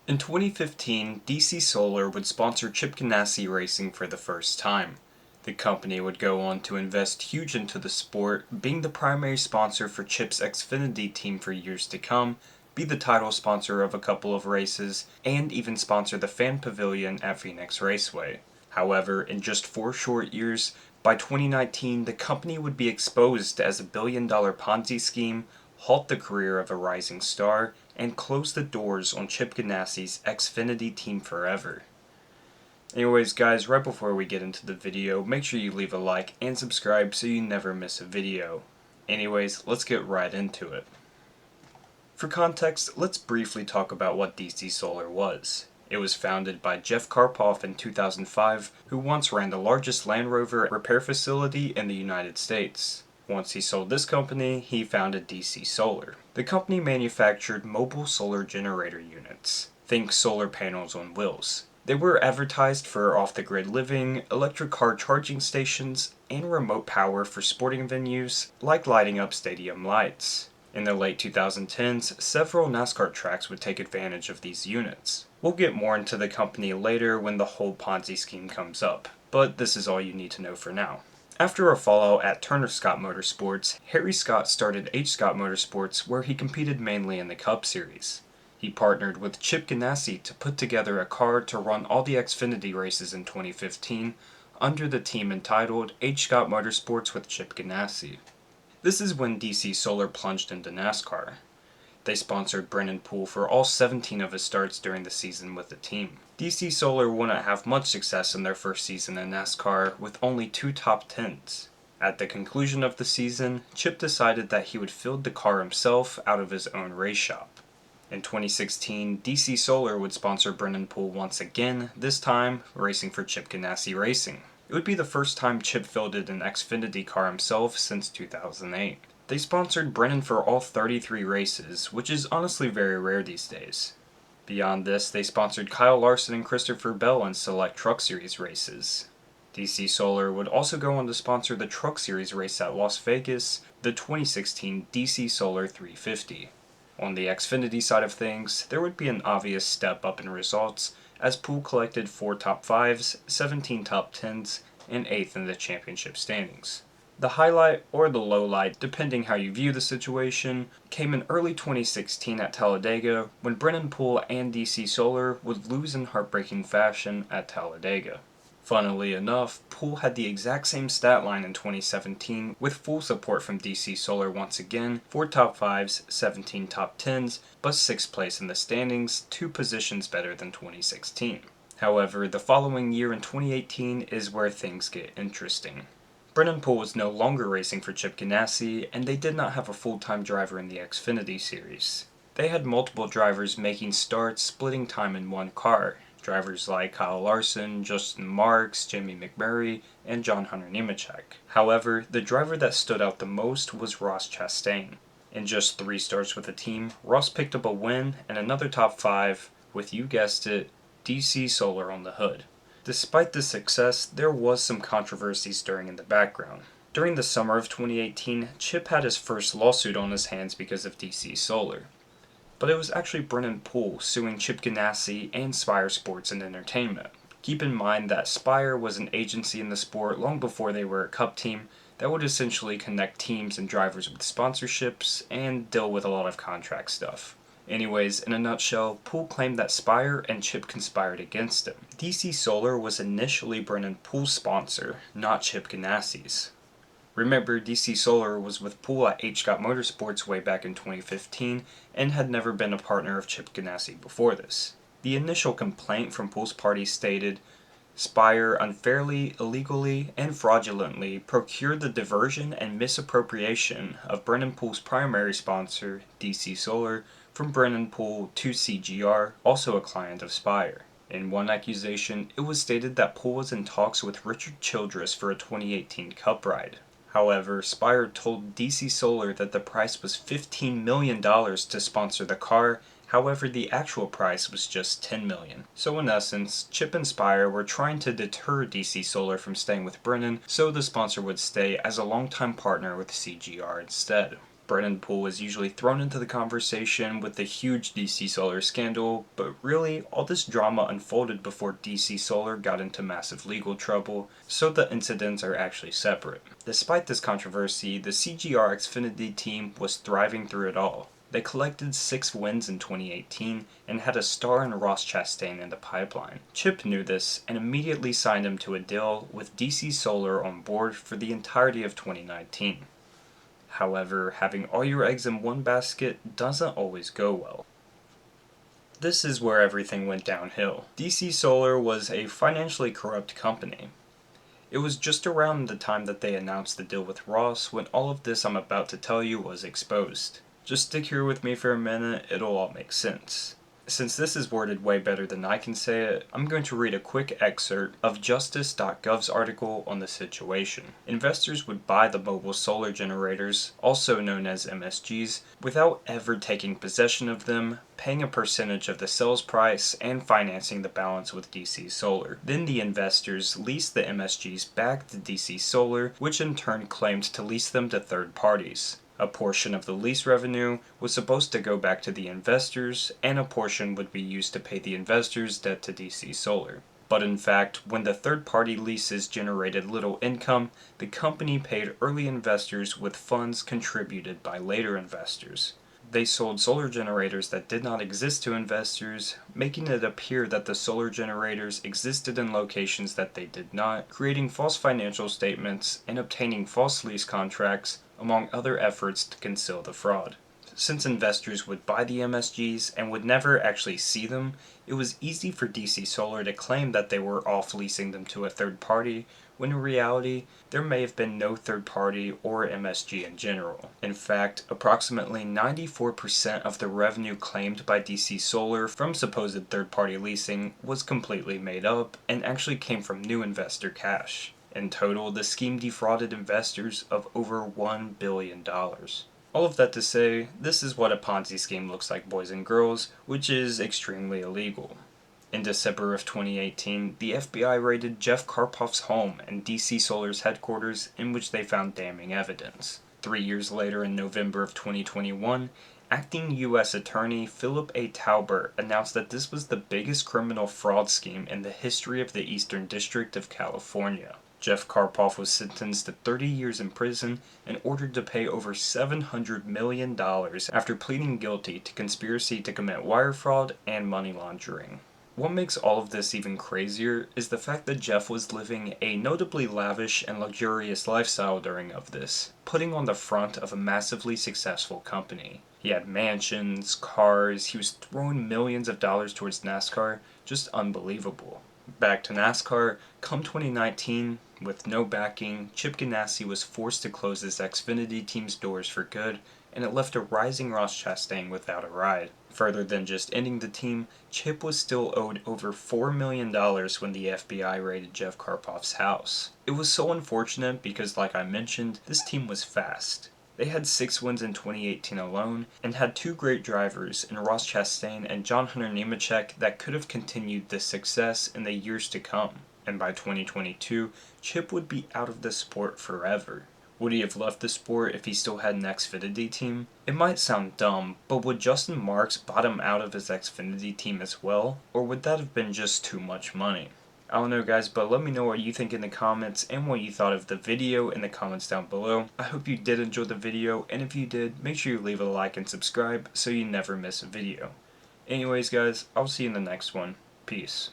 In 2015, DC Solar would sponsor Chip Ganassi Racing for the first time. The company would go on to invest huge into the sport, being the primary sponsor for Chip's Xfinity team for years to come, be the title sponsor of a couple of races, and even sponsor the fan pavilion at Phoenix Raceway. However, in just 4 short years, by 2019 the company would be exposed as a billion-dollar Ponzi scheme, halt the career of a rising star, and close the doors on Chip Ganassi's Xfinity team forever. Anyways guys, right before we get into the video, make sure you leave a like and subscribe so you never miss a video. Anyways, let's get right into it. For context, let's briefly talk about what DC Solar was. It was founded by Jeff Karpoff in 2005, who once ran the largest Land Rover repair facility in the United States. Once he sold this company, he founded DC Solar. The company manufactured mobile solar generator units. Think solar panels on wheels. They were advertised for off-the-grid living, electric car charging stations, and remote power for sporting venues, like lighting up stadium lights. In the late 2010s, several NASCAR tracks would take advantage of these units. We'll get more into the company later when the whole Ponzi scheme comes up, but this is all you need to know for now. After a fallout at Turner Scott Motorsports, Harry Scott started H. Scott Motorsports, where he competed mainly in the Cup Series. He partnered with Chip Ganassi to put together a car to run all the Xfinity races in 2015 under the team entitled H. Scott Motorsports with Chip Ganassi. This is when DC Solar plunged into NASCAR. They sponsored Brennan Poole for all 17 of his starts during the season with the team. DC Solar wouldn't have much success in their first season in NASCAR, with only 2 top 10s. At the conclusion of the season, Chip decided that he would field the car himself out of his own race shop. In 2016, DC Solar would sponsor Brennan Poole once again, this time racing for Chip Ganassi Racing. It would be the first time Chip fielded an Xfinity car himself since 2008. They sponsored Brennan for all 33 races, which is honestly very rare these days. Beyond this, they sponsored Kyle Larson and Christopher Bell in select Truck Series races. DC Solar would also go on to sponsor the Truck Series race at Las Vegas, the 2016 DC Solar 350. On the Xfinity side of things, there would be an obvious step up in results, as Poole collected 4 top 5s, 17 top 10s, and 8th in the championship standings. The highlight, or the lowlight, depending how you view the situation, came in early 2016 at Talladega, when Brennan Poole and DC Solar would lose in heartbreaking fashion at Talladega. Funnily enough, Poole had the exact same stat line in 2017, with full support from DC Solar once again, 4 top 5s, 17 top 10s, but 6th place in the standings, 2 positions better than 2016. However, the following year in 2018 is where things get interesting. Brennan Poole was no longer racing for Chip Ganassi, and they did not have a full-time driver in the Xfinity Series. They had multiple drivers making starts, splitting time in one car. Drivers like Kyle Larson, Justin Marks, Jamie McMurray, and John Hunter Nemechek. However, the driver that stood out the most was Ross Chastain. In just 3 starts with the team, Ross picked up a win and another top 5 with, you guessed it, DC Solar on the hood. Despite this success, there was some controversy stirring in the background. During the summer of 2018, Chip had his first lawsuit on his hands because of DC Solar. But it was actually Brennan Poole suing Chip Ganassi and Spire Sports and Entertainment. Keep in mind that Spire was an agency in the sport long before they were a Cup team that would essentially connect teams and drivers with sponsorships and deal with a lot of contract stuff. Anyways, in a nutshell, Poole claimed that Spire and Chip conspired against him. DC Solar was initially Brennan Poole's sponsor, not Chip Ganassi's. Remember, DC Solar was with Poole at H. Scott Motorsports way back in 2015 and had never been a partner of Chip Ganassi before this. The initial complaint from Poole's party stated, Spire unfairly, illegally, and fraudulently procured the diversion and misappropriation of Brennan Poole's primary sponsor, DC Solar, from Brennan Poole to CGR, also a client of Spire. In one accusation, it was stated that Poole was in talks with Richard Childress for a 2018 Cup ride. However, Spire told DC Solar that the price was $15 million to sponsor the car, however the actual price was just $10 million. So in essence, Chip and Spire were trying to deter DC Solar from staying with Brennan, so the sponsor would stay as a longtime partner with CGR instead. Brennan Poole is usually thrown into the conversation with the huge DC Solar scandal, but really, all this drama unfolded before DC Solar got into massive legal trouble, so the incidents are actually separate. Despite this controversy, the CGR Xfinity team was thriving through it all. They collected 6 wins in 2018 and had a star in Ross Chastain in the pipeline. Chip knew this and immediately signed him to a deal with DC Solar on board for the entirety of 2019. However, having all your eggs in one basket doesn't always go well. This is where everything went downhill. DC Solar was a financially corrupt company. It was just around the time that they announced the deal with Ross when all of this I'm about to tell you was exposed. Just stick here with me for a minute, it'll all make sense. Since this is worded way better than I can say it, I'm going to read a quick excerpt of Justice.gov's article on the situation. Investors would buy the mobile solar generators, also known as MSGs, without ever taking possession of them, paying a percentage of the sales price, and financing the balance with DC Solar. Then the investors leased the MSGs back to DC Solar, which in turn claimed to lease them to third parties. A portion of the lease revenue was supposed to go back to the investors, and a portion would be used to pay the investors' debt to DC Solar. But in fact, when the third-party leases generated little income, the company paid early investors with funds contributed by later investors. They sold solar generators that did not exist to investors, making it appear that the solar generators existed in locations that they did not, creating false financial statements and obtaining false lease contracts, among other efforts to conceal the fraud. Since investors would buy the MSGs and would never actually see them, it was easy for DC Solar to claim that they were off leasing them to a third party, when in reality, there may have been no third party or MSG in general. In fact, approximately 94% of the revenue claimed by DC Solar from supposed third-party leasing was completely made up and actually came from new investor cash. In total, the scheme defrauded investors of over $1 billion. All of that to say, this is what a Ponzi scheme looks like, boys and girls, which is extremely illegal. In December of 2018, the FBI raided Jeff Karpoff's home and DC Solar's headquarters, in which they found damning evidence. 3 years later, in November of 2021, acting U.S. Attorney Philip A. Taubert announced that this was the biggest criminal fraud scheme in the history of the Eastern District of California. Jeff Karpoff was sentenced to 30 years in prison and ordered to pay over $700 million after pleading guilty to conspiracy to commit wire fraud and money laundering. What makes all of this even crazier is the fact that Jeff was living a notably lavish and luxurious lifestyle during of this, putting on the front of a massively successful company. He had mansions, cars, he was throwing millions of dollars towards NASCAR, just unbelievable. Back to NASCAR, come 2019, with no backing, Chip Ganassi was forced to close his Xfinity team's doors for good, and it left a rising Ross Chastain without a ride. Further than just ending the team, Chip was still owed over $4 million when the FBI raided Jeff Karpoff's house. It was so unfortunate because, like I mentioned, this team was fast. They had 6 wins in 2018 alone, and had 2 great drivers in Ross Chastain and John Hunter Nemechek that could have continued this success in the years to come. And by 2022, Chip would be out of the sport forever. Would he have left the sport if he still had an Xfinity team? It might sound dumb, but would Justin Marks bottom out of his Xfinity team as well? Or would that have been just too much money? I don't know guys, but let me know what you think in the comments and what you thought of the video in the comments down below. I hope you did enjoy the video, and if you did, make sure you leave a like and subscribe so you never miss a video. Anyways guys, I'll see you in the next one. Peace.